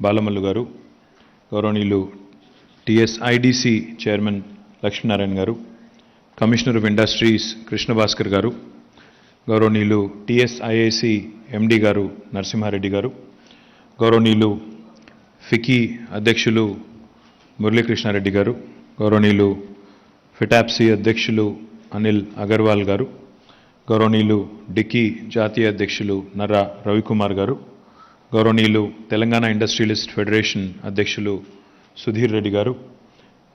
బాలమల్లు గారు, గౌరవనీయులు టీఎస్ఐడిసి చైర్మన్ లక్ష్మీనారాయణ గారు, commissioner of industries Krishna Bhaskar గారు, గౌరవనీయులు టీఎస్ఐఐసి ఎండి గారు నరసింహారెడ్డి గారు, గౌరవనీయులు ఫికీ అధ్యక్షులు మురళీకృష్ణారెడ్డి గారు, గౌరవనీయులు ఫిటాప్సీ అధ్యక్షులు అనిల్ అగర్వాల్ గారు, గౌరవనీయులు డిక్కీ జాతీయ అధ్యక్షులు నర్రా రవికుమార్ గారు, గౌరవనీయులు తెలంగాణ ఇండస్ట్రియలిస్ట్ ఫెడరేషన్ అధ్యక్షులు సుధీర్ రెడ్డి గారు,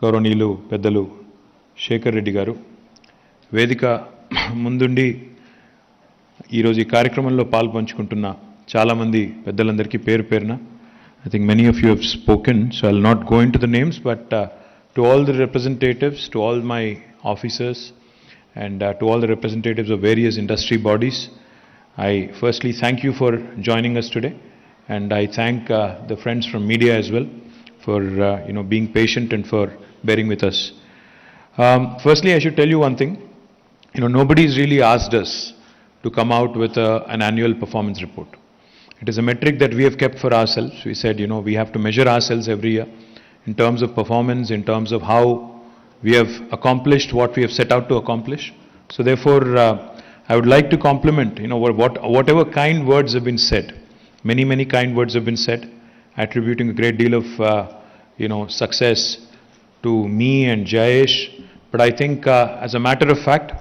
గౌరవనీయులు పెద్దలు శేఖర్ రెడ్డి గారు, వేదిక ముందుండి ఈరోజు ఈ కార్యక్రమంలో పాల్పంచుకుంటున్న చాలామంది పెద్దలందరికీ పేరు పేరున I think many of you have spoken, so I'll not go into the names, but to all the representatives, to all my officers, and to all the representatives of various industry bodies, I firstly thank you for joining us today, and I thank the friends from media as well for being patient and for bearing with us. Firstly, I should tell you one thing. Nobody's really asked us to come out with an annual performance report. It is a metric that we have kept for ourselves. We said, we have to measure ourselves every year in terms of performance, in terms of how we have accomplished what we have set out to accomplish. So therefore, I would like to compliment, whatever kind words have been said. Many, many kind words have been said, attributing a great deal of, success to me and Jayesh. But I think, as a matter of fact,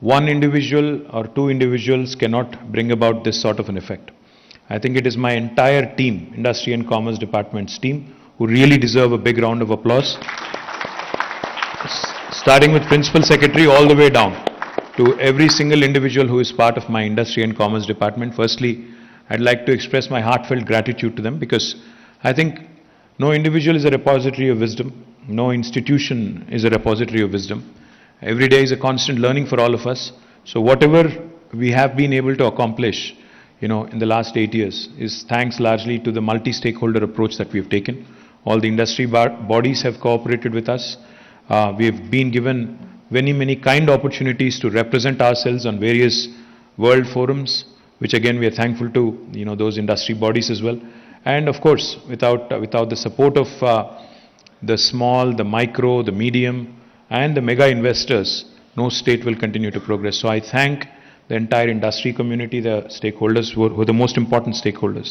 one individual or two individuals cannot bring about this sort of an effect. I think it is my entire team, Industry and Commerce Department's team, who really deserve a big round of applause. Starting with Principal Secretary all the way down to every single individual who is part of my Industry and Commerce Department. Firstly, I'd like to express my heartfelt gratitude to them, because I think no individual is a repository of wisdom, no institution is a repository of wisdom. Every day is a constant learning for all of us. So whatever we have been able to accomplish in the last 8 years is thanks largely to the multi-stakeholder approach that we have taken. All the industry bodies have cooperated with us. We have been given many, many kind opportunities to represent ourselves on various world forums, which again we are thankful to those industry bodies as well. And of course, without the support of the small, the micro, the medium, and the mega investors, no state will continue to progress. So I thank the entire industry community, the stakeholders who are the most important stakeholders.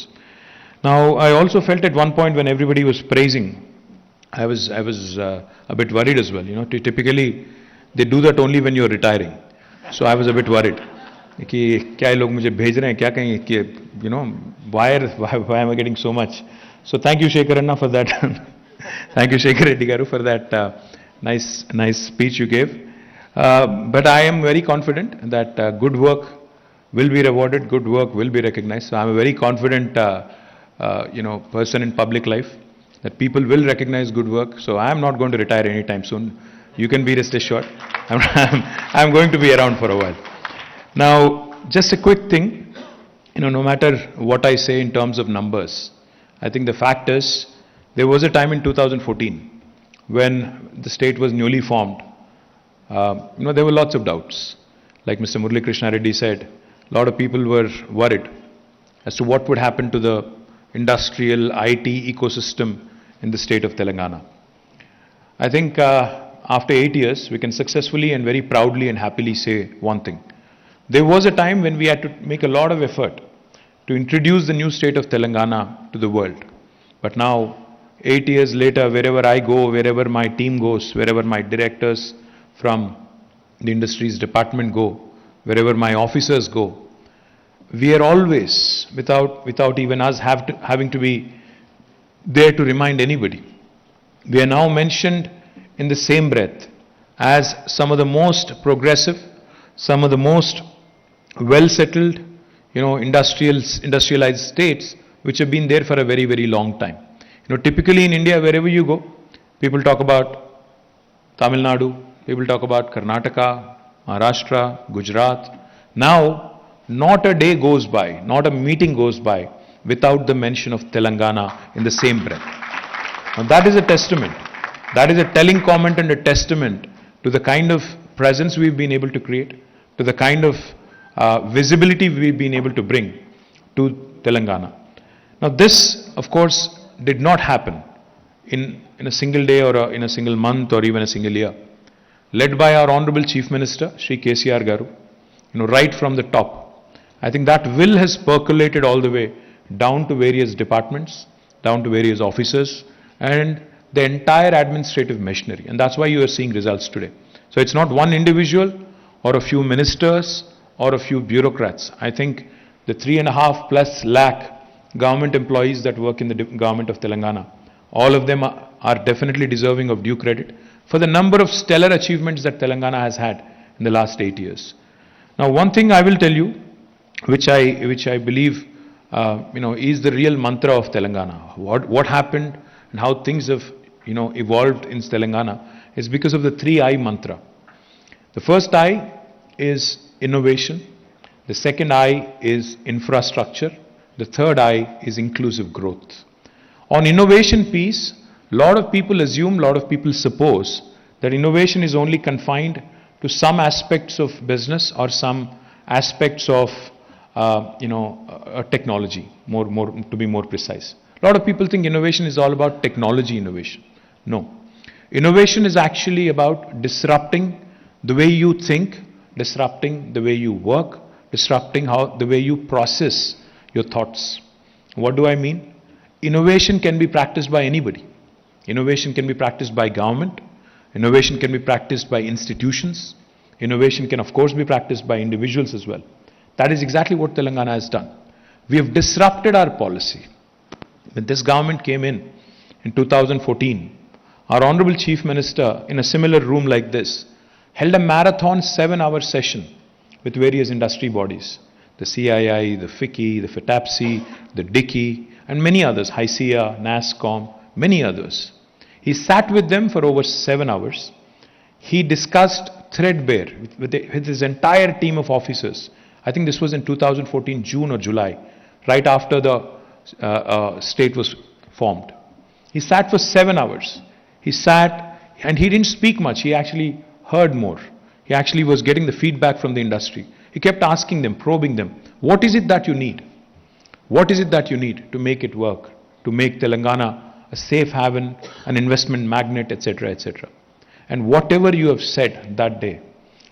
Now, I also felt at one point when everybody was praising, I was a bit worried as well. Typically they do that only when you're retiring. So I was a bit worried. कि क्या ये लोग मुझे भेज रहे हैं क्या कहीं कि why am I getting so much? So thank you Shekhar Anna for that. Thank you Shekhar Reddy Garu for that nice speech you gave. But I am very confident that good work will be rewarded, good work will be recognized. So I am a very confident person in public life, that people will recognize good work. So I am not going to retire anytime soon. You can be rest assured. I'm going to be around for a while. Now, just a quick thing, no matter what I say in terms of numbers, I think the fact is, there was a time in 2014 when the state was newly formed. There were lots of doubts. Like Mr. Murali Krishna Reddy said, a lot of people were worried as to what would happen to the industrial IT ecosystem in the state of Telangana. I think after 8 years, we can successfully and very proudly and happily say one thing. There was a time when we had to make a lot of effort to introduce the new state of Telangana to the world. But now, 8 years later, wherever I go, wherever my team goes, wherever my directors from the industries department go, wherever my officers go, we are always, without even us having to be there to remind anybody, we are now mentioned in the same breath as some of the most progressive, some of the most well-settled, industrialized states which have been there for a very, very long time. Typically in India, wherever you go, people talk about Tamil Nadu, people talk about Karnataka, Maharashtra, Gujarat. Now, not a day goes by, not a meeting goes by without the mention of Telangana in the same breath. Now that is a testament. That is a telling comment and a testament to the kind of presence we've been able to create, to the kind of visibility we've been able to bring to Telangana. Now this, of course, did not happen in a single day or in a single month or even a single year. Led by our Honorable Chief Minister, Shri KCR Garu, right from the top. I think that will has percolated all the way down to various departments, down to various officers, and the entire administrative machinery. And that's why you are seeing results today. So it's not one individual or a few ministers or a few bureaucrats. I think the 3.5+ lakh government employees that work in the government of Telangana, all of them are definitely deserving of due credit for the number of stellar achievements that Telangana has had in the last 8 years. Now, one thing I will tell you, which I believe, is the real mantra of Telangana. What happened and how things have, evolved in Telangana is because of the 3I mantra. The first I is innovation. The second I is infrastructure. The third I is inclusive growth. On innovation piece, a lot of people assume, a lot of people suppose that innovation is only confined to some aspects of business or some aspects of, technology, more to be more precise. A lot of people think innovation is all about technology innovation. No. Innovation is actually about disrupting the way you think, disrupting the way you work, disrupting the way you process your thoughts. What do I mean? Innovation can be practiced by anybody. Innovation can be practiced by government. Innovation can be practiced by institutions. Innovation can, of course, be practiced by individuals as well. That is exactly what Telangana has done. We have disrupted our policy. When this government came in 2014, our Honorable Chief Minister, in a similar room like this, held a marathon 7-hour session with various industry bodies. The CII, the FICCI, the FITAPSI, the DICCI, and many others, HICIA, NASSCOM, many others. He sat with them for over 7 hours. He discussed threadbare with his entire team of officers. I think this was in 2014, June or July, right after the state was formed. He sat for 7 hours. He sat and he didn't speak much. He actually heard more. He actually was getting the feedback from the industry. He kept asking them, probing them, what is it that you need? What is it that you need to make it work, to make Telangana a safe haven, an investment magnet, etc., etc. And whatever you have said that day,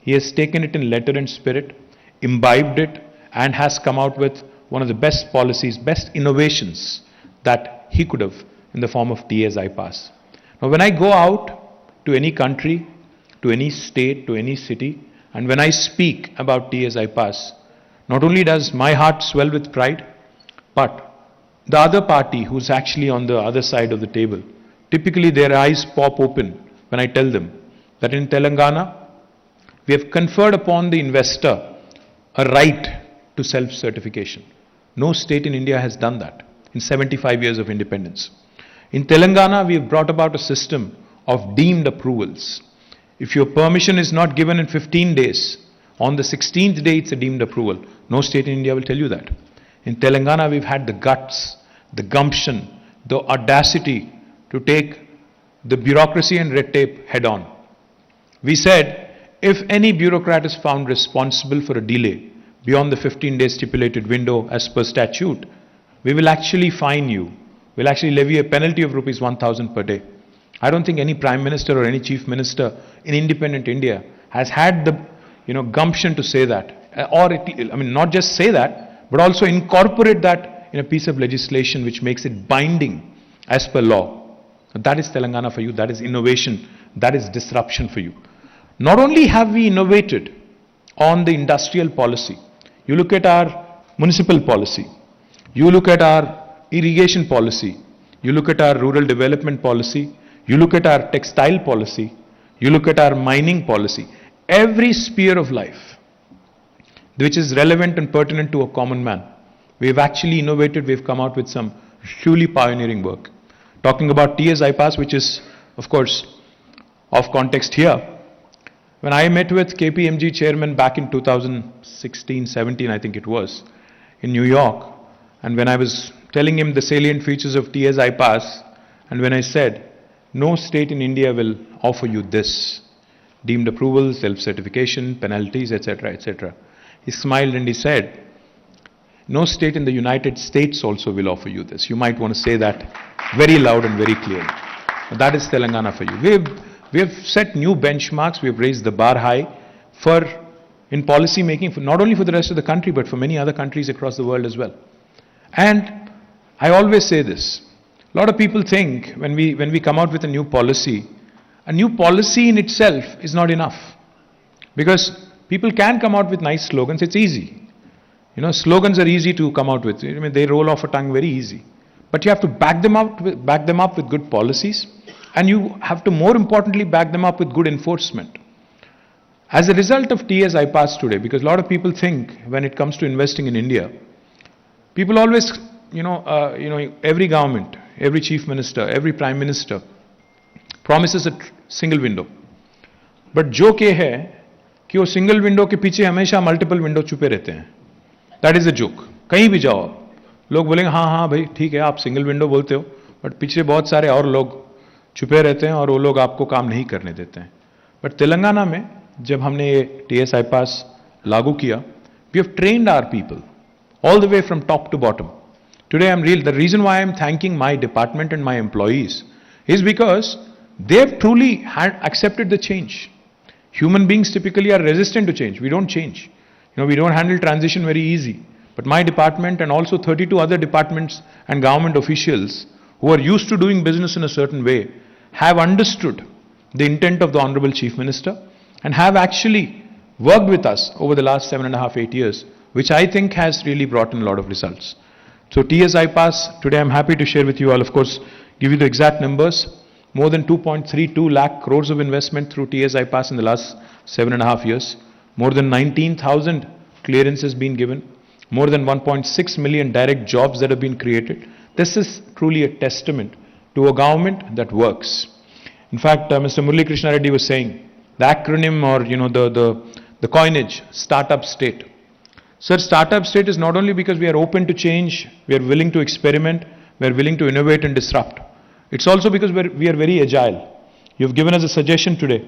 he has taken it in letter and spirit, imbibed it, and has come out with one of the best policies, best innovations that he could have in the form of TS iPass. Now, when I go out to any country, to any state, to any city, and when I speak about TS iPass, not only does my heart swell with pride, but the other party who's actually on the other side of the table, typically their eyes pop open when I tell them that in Telangana, we have conferred upon the investor a right to self-certification. No state in India has done that in 75 years of independence. In Telangana, we have brought about a system of deemed approvals. If your permission is not given in 15 days, on the 16th day it's a deemed approval. No state in India will tell you that. In Telangana, we've had the guts, the gumption, the audacity to take the bureaucracy and red tape head on. We said, if any bureaucrat is found responsible for a delay beyond the 15-day stipulated window as per statute, we will actually fine you. We'll actually levy a penalty of rupees 1,000 per day. I don't think any Prime Minister or any Chief Minister in independent India has had the gumption to say that. Not just say that, but also incorporate that in a piece of legislation which makes it binding as per law. That is Telangana for you. That is innovation. That is disruption for you. Not only have we innovated on the industrial policy, you look at our municipal policy, you look at our irrigation policy, you look at our rural development policy, you look at our textile policy, you look at our mining policy, every sphere of life which is relevant and pertinent to a common man. We have actually innovated, we have come out with some truly pioneering work. Talking about TS iPass, which is, of course, off context here. When I met with KPMG chairman back in 2016-17, I think it was, in New York, and when I was telling him the salient features of TS iPass, and when I said, no state in India will offer you this, deemed approval, self-certification, penalties, etc., etc. He smiled and he said, no state in the United States also will offer you this. You might want to say that very loud and very clearly. That is Telangana for you. We have set new benchmarks. We have raised the bar high for in policy making, for not only for the rest of the country, but for many other countries across the world as well. And I always say this. A lot of people think when we come out with a new policy in itself is not enough. Because people can come out with nice slogans, it's easy. You know, slogans are easy to come out with. I mean, they roll off a tongue very easy. But you have to back them up with good policies, and you have to, more importantly, back them up with good enforcement. As a result of TS I passed today, because a lot of people think when it comes to investing in India, people always, every government, every chief minister, every prime minister promises a single window. But joke ये है कि वो single window के पीछे हमेशा multiple window छुपे रहते हैं. That is the joke. कहीं भी जाओ आप, लोग बोलेंगे हाँ भाई ठीक है आप single window बोलते हो, but पीछे बहुत सारे और लोग छुपे रहते हैं और वो लोग आपको काम नहीं करने देते हैं. But तेलंगाना में जब हमने ये TS iPass लागू किया, we have trained our people all the way from top to bottom. Today the reason why I'm thanking my department and my employees is because they have truly accepted the change. Human beings typically are resistant to change. We don't change. We don't handle transition very easy. But my department and also 32 other departments and government officials who are used to doing business in a certain way have understood the intent of the Honorable Chief Minister and have actually worked with us over the last 7.5, 8 years, which I think has really brought in a lot of results. So TS iPass, today I'm happy to share with you all, of course, give you the exact numbers. More than 2.32 lakh crores of investment through TS iPass in the last 7.5 years. More than 19,000 clearances been given. More than 1.6 million direct jobs that have been created. This is truly a testament to a government that works. In fact, Mr. Murali Krishna Reddy was saying, the acronym or the coinage, startup state. Sir, startup state is not only because we are open to change, we are willing to experiment, we are willing to innovate and disrupt. It's also because we are very agile. You've given us a suggestion today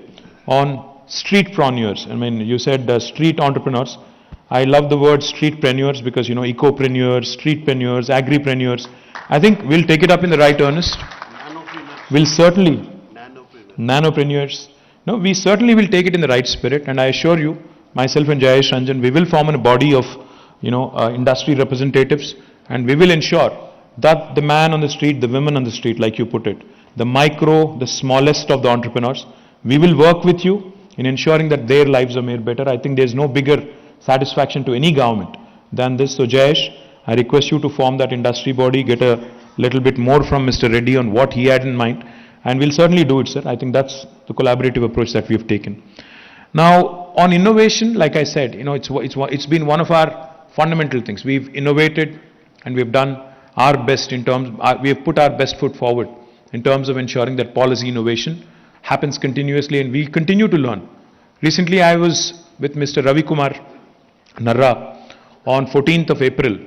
on streetpreneurs. I mean, you said street entrepreneurs. I love the word streetpreneurs because, ecopreneurs, streetpreneurs, agripreneurs. I think we'll take it up in the right earnest. We'll certainly, nanopreneurs. No, we certainly will take it in the right spirit, and I assure you, myself and Jayesh Ranjan, we will form a body of, industry representatives, and we will ensure that the man on the street, the women on the street, like you put it, the micro, the smallest of the entrepreneurs, we will work with you in ensuring that their lives are made better. I think there's no bigger satisfaction to any government than this. So Jayesh, I request you to form that industry body, get a little bit more from Mr. Reddy on what he had in mind, and we'll certainly do it, sir. I think that's the collaborative approach that we've taken. Now, on innovation, like I said, it's been one of our fundamental things. We've innovated and we've done our best we have put our best foot forward in terms of ensuring that policy innovation happens continuously, and we continue to learn. Recently, I was with Mr. Ravi Kumar Narra on 14th of April,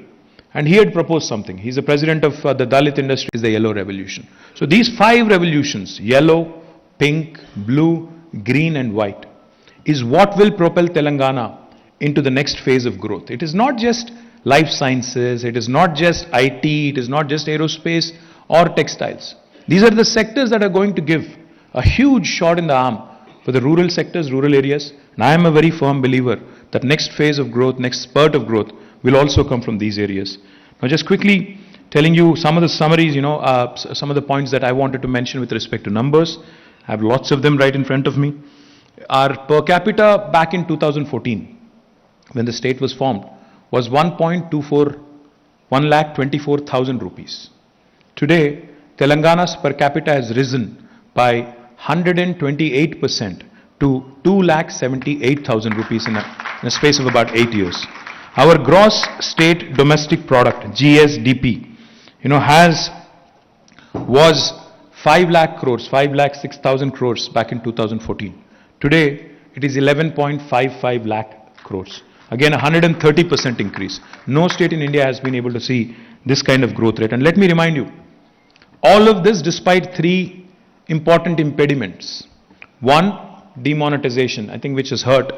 and he had proposed something. He's the president of the Dalit industry, is the yellow revolution. So these 5 revolutions, yellow, pink, blue, green and white, is what will propel Telangana into the next phase of growth. It is not just life sciences, it is not just IT, it is not just aerospace or textiles. These are the sectors that are going to give a huge shot in the arm for the rural sectors, rural areas. And I am a very firm believer that next phase of growth, next spurt of growth will also come from these areas. Now just quickly telling you some of the summaries, some of the points that I wanted to mention with respect to numbers. I have lots of them right in front of me. Our per capita back in 2014, when the state was formed, was 1,24,000 rupees. Today, Telangana's per capita has risen by 128% to 2,78,000 rupees in a space of about 8 years. Our gross state domestic product, GSDP, was 5 lakh crores, 5,06,000 crores back in 2014. Today, it is 11.55 lakh crores. Again, 130% increase. No state in India has been able to see this kind of growth rate. And let me remind you, all of this despite 3 important impediments. One, demonetization, I think, which has hurt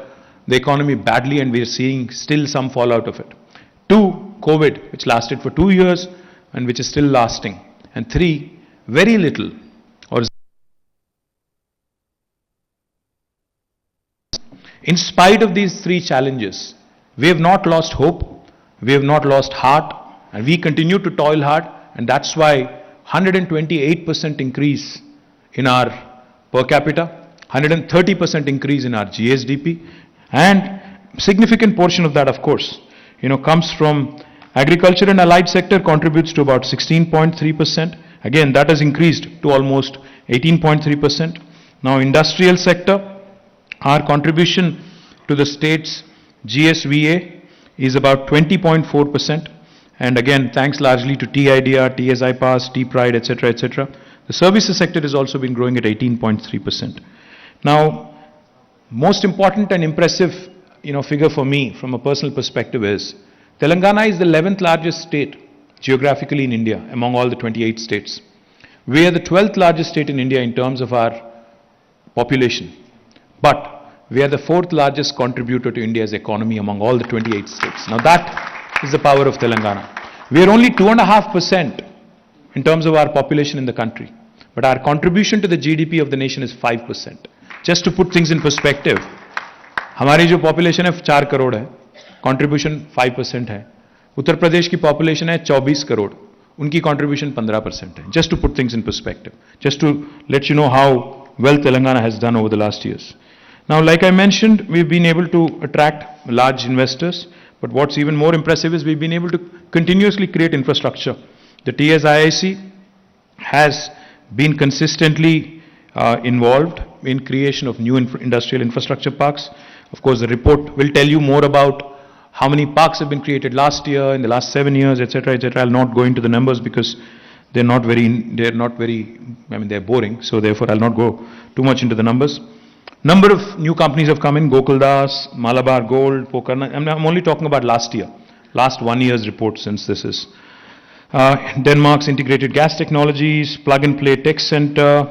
the economy badly, and we are seeing still some fallout of it. 2, COVID, which lasted for 2 years and which is still lasting. And 3, very little or in spite of these three challenges, we have not lost hope, we have not lost heart, and we continue to toil hard, and that's why 128% increase in our per capita, 130% increase in our GSDP, and significant portion of that, of course, comes from agriculture and allied sector contributes to about 16.3%. Again, that has increased to almost 18.3%. Now, industrial sector, our contribution to the state's GSVA is about 20.4%. And again, thanks largely to TIDR, TSI Pass, T-Pride, etc., etc. The services sector has also been growing at 18.3%. Now, most important and impressive, figure for me from a personal perspective is Telangana is the 11th largest state geographically in India among all the 28 states. We are the 12th largest state in India in terms of our population. But we are the 4th largest contributor to India's economy among all the 28 states. Now that is the power of Telangana. We are only 2.5% in terms of our population in the country. But our contribution to the GDP of the nation is 5%. Just to put things in perspective, हमारी जो population है 4 करोड़ है, contribution 5% है. उत्तर प्रदेश की population है 24 करोड़, उनकी contribution 15% है. Just to put things in perspective, just to let you know how well Telangana has done over the last years. Now, like I mentioned, we've been able to attract large investors, but what's even more impressive is we've been able to continuously create infrastructure. The TSIIC has been consistently involved in creation of new industrial infrastructure parks. Of course, the report will tell you more about how many parks have been created last year, in the last 7 years, etc., etc. I'll not go into the numbers because they're boring, so therefore I'll not go too much into the numbers. Number of new companies have come in, Gokuldas, Malabar Gold, Pokarna. I'm only talking about last year, last 1 year's report, since this is. Denmark's Integrated Gas Technologies, Plug and Play Tech Center,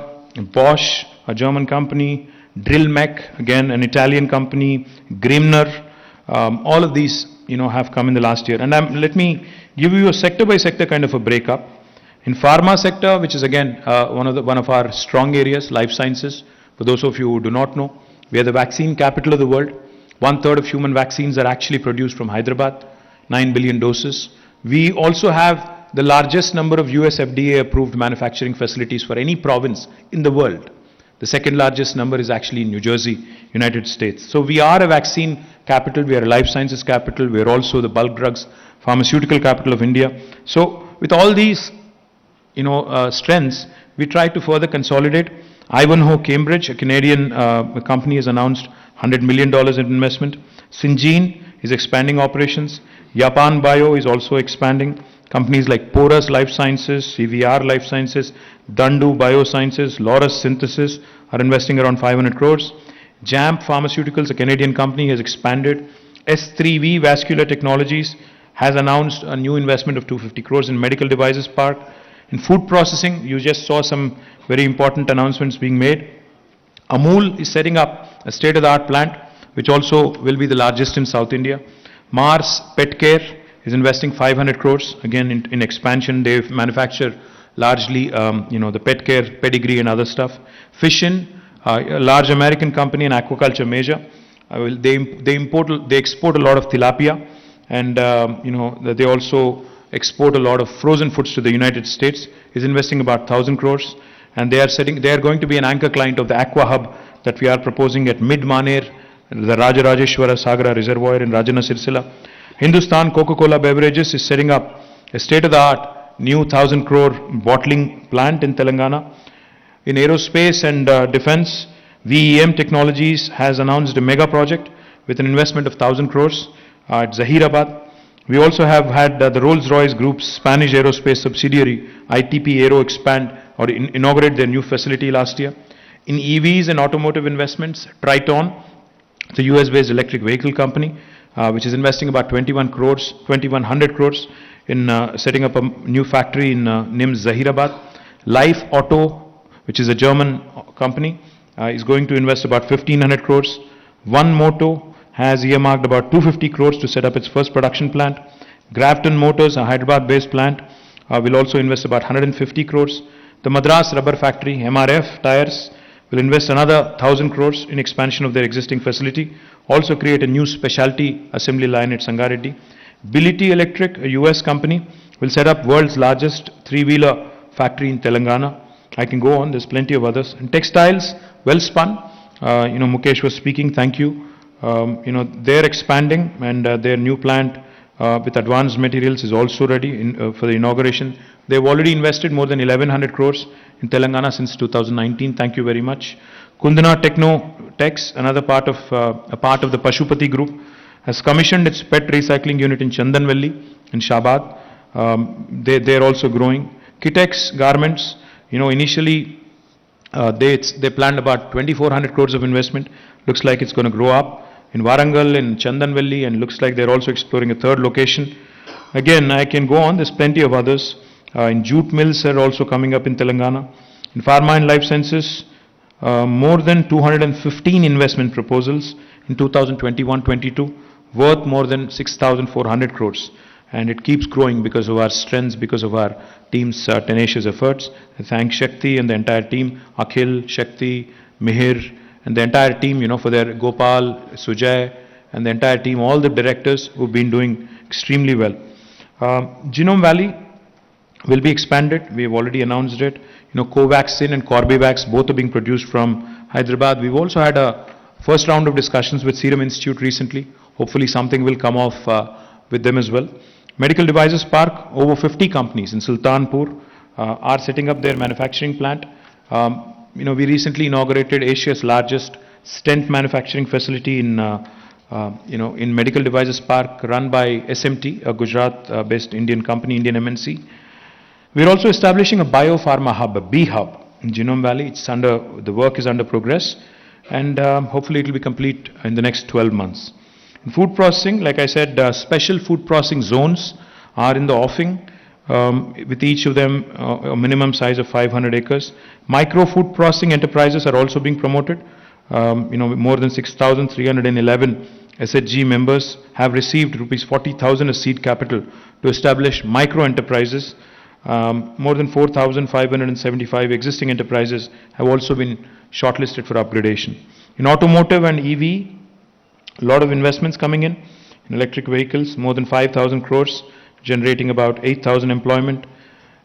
Bosch, a German company, Drillmec, again an Italian company, Grimner, all of these have come in the last year. And let me give you a sector by sector kind of a breakup. In pharma sector, which is again one of our strong areas, life sciences. For those of you who do not know, we are the vaccine capital of the world. 1/3 of human vaccines are actually produced from Hyderabad, 9 billion doses. We also have the largest number of US FDA approved manufacturing facilities for any province in the world. The second largest number is actually in New Jersey, United States. So we are a vaccine capital, we are a life sciences capital, we are also the bulk drugs, pharmaceutical capital of India. So with all these strengths, we try to further consolidate. Ivanhoe Cambridge, a Canadian company, has announced $100 million in investment. Syngene is expanding operations. Japan Bio is also expanding. Companies like Porus Life Sciences, CVR Life Sciences, Dandu Biosciences, Laurus Synthesis are investing around 500 crores. JAMP Pharmaceuticals, a Canadian company, has expanded. S3V Vascular Technologies has announced a new investment of 250 crores in medical devices park. In food processing, you just saw some very important announcements being made. Amul is setting up a state-of-the-art plant, which also will be the largest in South India. Mars Pet Care is investing 500 crores, again in expansion. They manufacture largely, the pet care, pedigree and other stuff. Fishin, a large American company, an aquaculture major. They export a lot of tilapia, and they also export a lot of frozen foods to the United States, is investing about 1,000 crores. And they are going to be an anchor client of the Aqua Hub that we are proposing at Mid-Maner, the Rajarajeshwara Sagara Reservoir in Rajana Sirsila. Hindustan Coca-Cola Beverages is setting up a state-of-the-art new 1,000 crore bottling plant in Telangana. In aerospace and defense, VEM Technologies has announced a mega project with an investment of 1,000 crores at Zahirabad. We also have had the Rolls-Royce Group's Spanish aerospace subsidiary, ITP Aero, inaugurate their new facility last year. In EVs and automotive investments, Triton, it's a US-based electric vehicle company, which is investing about 2,100 crores in setting up a new factory in NIMS Zahirabad. Life Auto, which is a German company, is going to invest about 1,500 crores. One Moto has earmarked about 250 crores to set up its first production plant. Grafton Motors, a Hyderabad-based plant, will also invest about 150 crores. The Madras Rubber Factory, MRF Tires, will invest another 1,000 crores in expansion of their existing facility. Also create a new specialty assembly line at Sangareddy. Bility Electric, a US company, will set up world's largest three-wheeler factory in Telangana. I can go on, there's plenty of others. And textiles, well spun. Mukesh was speaking, thank you. They're expanding, and their new plant with advanced materials is also ready for the inauguration. They've already invested more than 1,100 crores in Telangana since 2019. Thank you very much. Kundana Techno Techs, another part of the Pashupati Group, has commissioned its PET recycling unit in Chandanvelli in Shabad. They're also growing. Kitex Garments, initially they planned about 2,400 crores of investment. Looks like it's going to grow up. In Warangal, in Chandanvelli, and looks like they're also exploring a third location. Again, I can go on, there's plenty of others. In jute mills are also coming up in Telangana. In pharma and life sciences, more than 215 investment proposals in 2021-22, worth more than 6,400 crores. And it keeps growing because of our strengths, because of our team's tenacious efforts. I thank Shakti and the entire team, Akhil, Shakti, Mihir, and the entire team, for their Gopal, Sujay, and the entire team, all the directors who've been doing extremely well. Genome Valley will be expanded. We have already announced it. Covaxin and Corbevax both are being produced from Hyderabad. We've also had a first round of discussions with Serum Institute recently. Hopefully something will come off with them as well. Medical Devices Park, over 50 companies in Sultanpur are setting up their manufacturing plant. We recently inaugurated Asia's largest stent manufacturing facility in Medical Devices Park, run by SMT, a Gujarat-based Indian company, Indian MNC. We're also establishing a biopharma hub, a B hub in Genome Valley. The work is under progress, and hopefully it will be complete in the next 12 months. In food processing, like I said, special food processing zones are in the offing. With each of them a minimum size of 500 acres. Micro food processing enterprises are also being promoted. More than 6,311 SHG members have received rupees 40,000 as seed capital to establish micro enterprises. More than 4,575 existing enterprises have also been shortlisted for upgradation. In automotive and EV, a lot of investments coming in electric vehicles, more than 5,000 crores. Generating about 8,000 employment.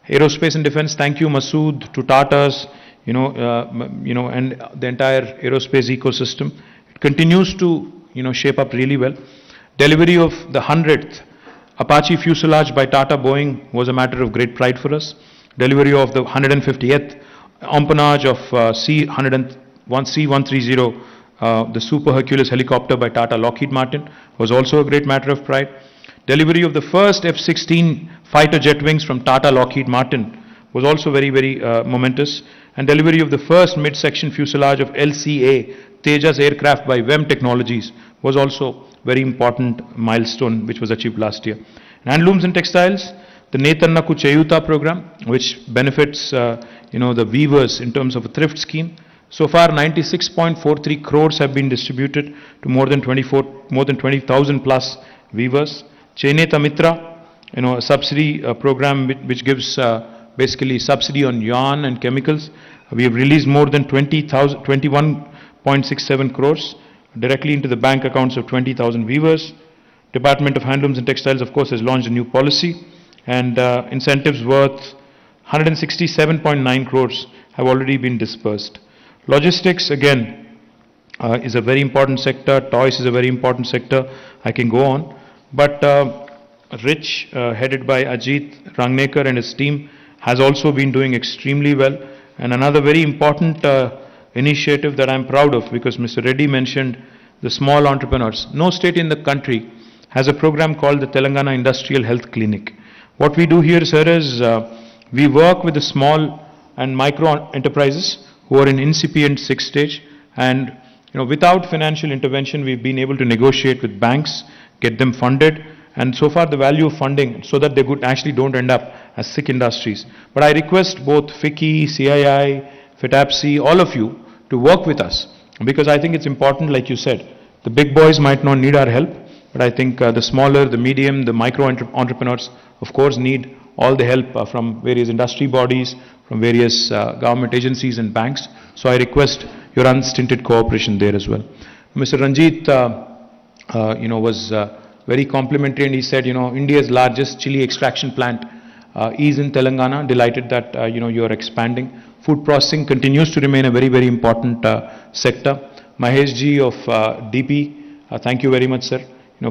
Aerospace and defense, thank you Masood, to Tatas, and the entire aerospace ecosystem. It continues to, shape up really well. Delivery of the 100th Apache fuselage by Tata Boeing was a matter of great pride for us. Delivery of the 150th empennage of C-130, the Super Hercules helicopter by Tata Lockheed Martin, was also a great matter of pride. Delivery of the first F-16 fighter jet wings from Tata Lockheed Martin was also very, very momentous. And delivery of the first mid-section fuselage of LCA Tejas aircraft by WEM Technologies was also very important milestone which was achieved last year. In handlooms and textiles, the Netannaku Cheyuta program, which benefits the weavers in terms of a thrift scheme. So far, 96.43 crores have been distributed to more than 20,000 plus weavers. Cheineta Mitra, a subsidy program which gives basically subsidy on yarn and chemicals. We have released more than 21.67 crores directly into the bank accounts of 20,000 weavers. Department of Handlooms and Textiles, of course, has launched a new policy, and incentives worth 167.9 crores have already been dispersed. Logistics, again, is a very important sector. Toys is a very important sector. I can go on. But Rich, headed by Ajit Rangnekar and his team, has also been doing extremely well. And another very important initiative that I'm proud of, because Mr. Reddy mentioned the small entrepreneurs. No state in the country has a program called the Telangana Industrial Health Clinic. What we do here, sir, is we work with the small and micro enterprises who are in incipient sixth stage, and without financial intervention, we've been able to negotiate with banks, get them funded, and so far the value of funding so that they actually don't end up as sick industries. But I request both FICCI, CII, FITAPSI, all of you to work with us, because I think it's important, like you said, the big boys might not need our help, but I think the smaller, the medium, the micro entrepreneurs, of course, need all the help from various industry bodies, from various government agencies and banks. So I request your unstinted cooperation there as well. Mr. Ranjit, was very complimentary, and he said, India's largest chili extraction plant is in Telangana. Delighted that, you are expanding. Food processing continues to remain a very, very important sector. Mahesh ji of DP, thank you very much, sir,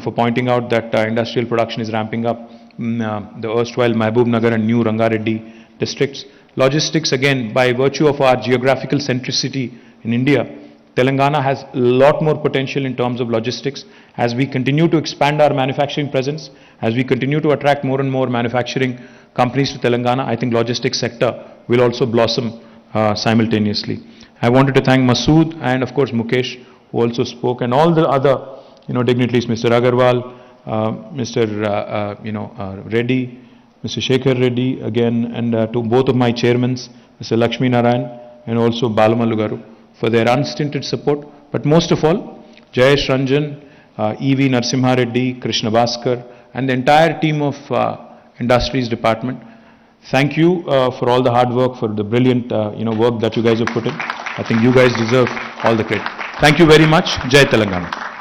for pointing out that industrial production is ramping up in the erstwhile Mahbub Nagar and new Rangareddy districts. Logistics, again, by virtue of our geographical centricity in India, Telangana has a lot more potential in terms of logistics. As we continue to expand our manufacturing presence, as we continue to attract more and more manufacturing companies to Telangana, I think logistics sector will also blossom simultaneously. I wanted to thank Masood and of course Mukesh, who also spoke, and all the other dignitaries, Mr. Agarwal, Mr. Reddy, Mr. Shekhar Reddy again, and to both of my chairmen, Mr. Lakshmi Narayan and also Balamalu Garu, for their unstinted support. But most of all, Jayesh Ranjan, E.V. Narsimha Reddy, Krishna Bhaskar, and the entire team of Industries Department. Thank you for all the hard work, for the brilliant work that you guys have put in. I think you guys deserve all the credit. Thank you very much. Jai Telangana.